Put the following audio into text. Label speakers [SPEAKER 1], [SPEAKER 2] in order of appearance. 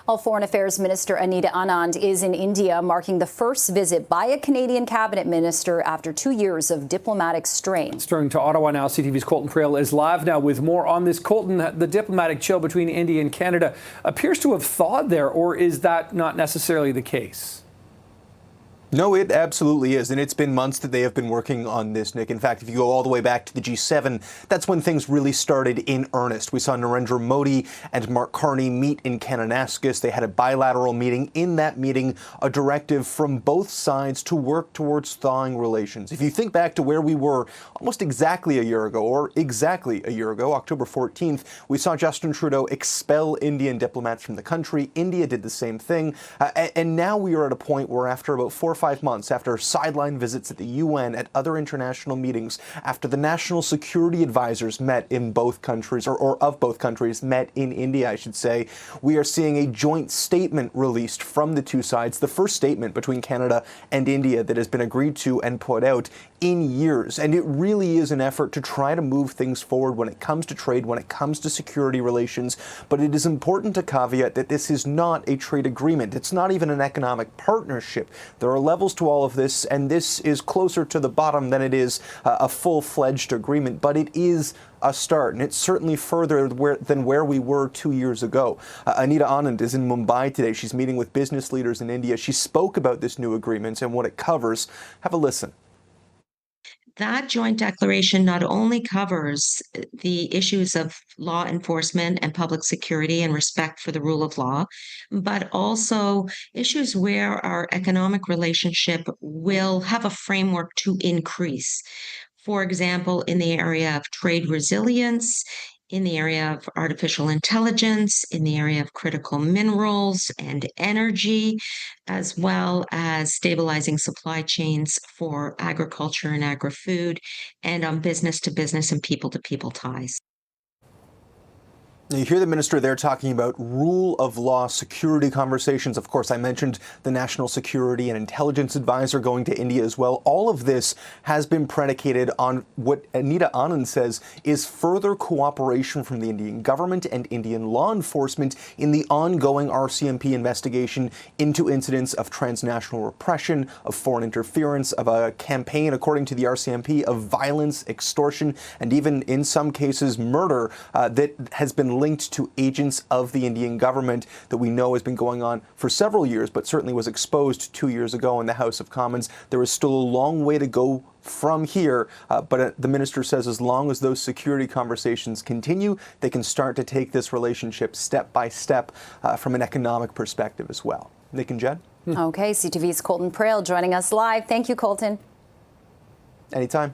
[SPEAKER 1] Well, Foreign Affairs Minister Anita Anand is in India, marking the first visit by a Canadian cabinet minister after 2 years of diplomatic strain.
[SPEAKER 2] It's turning to Ottawa now. CTV's Colton Praill is live now with more on this. Colton, the diplomatic chill between India and Canada appears to have thawed there, or is that not necessarily the case?
[SPEAKER 3] No, it absolutely is. And it's been months that they have been working on this, Nick. In fact, if you go all the way back to the G7, that's when things really started in earnest. We saw Narendra Modi and Mark Carney meet in Kananaskis. They had a bilateral meeting. In that meeting, a directive from both sides to work towards thawing relations. If you think back to where we were almost exactly a year ago, October 14th, we saw Justin Trudeau expel Indian diplomats from the country. India did the same thing. And now we are at a point where after about 4 or 5 months, after sideline visits at the UN, at other international meetings, after the national security advisors met in both countries, or of both countries met in India, I should say, we are seeing a joint statement released from the two sides, the first statement between Canada and India that has been agreed to and put out in years. And it really is an effort to try to move things forward when it comes to trade, when it comes to security relations. But it is important to caveat that this is not a trade agreement. It's not even an economic partnership. There are levels to all of this, and this is closer to the bottom than it is a full-fledged agreement. But it is a start, and it's certainly further than where we were 2 years ago. Anita Anand is in Mumbai today. She's meeting with business leaders in India. She spoke about this new agreement and what it covers. Have a listen.
[SPEAKER 4] That joint declaration not only covers the issues of law enforcement and public security and respect for the rule of law, but also issues where our economic relationship will have a framework to increase. For example, in the area of trade resilience, in the area of artificial intelligence, in the area of critical minerals and energy, as well as stabilizing supply chains for agriculture and agri-food, and on business to business and people to people ties.
[SPEAKER 3] Now, you hear the minister there talking about rule of law security conversations. Of course, I mentioned the National Security and Intelligence Advisor going to India as well. All of this has been predicated on what Anita Anand says is further cooperation from the Indian government and Indian law enforcement in the ongoing RCMP investigation into incidents of transnational repression, of foreign interference, of a campaign, according to the RCMP, of violence, extortion, and even in some cases murder that has been linked to agents of the Indian government that we know has been going on for several years, but certainly was exposed 2 years ago in the House of Commons. There is still a long way to go from here, but the minister says as long as those security conversations continue, they can start to take this relationship step by step from an economic perspective as well. Nick and Jed?
[SPEAKER 1] Okay, CTV's Colton Praill joining us live. Thank you, Colton.
[SPEAKER 3] Anytime.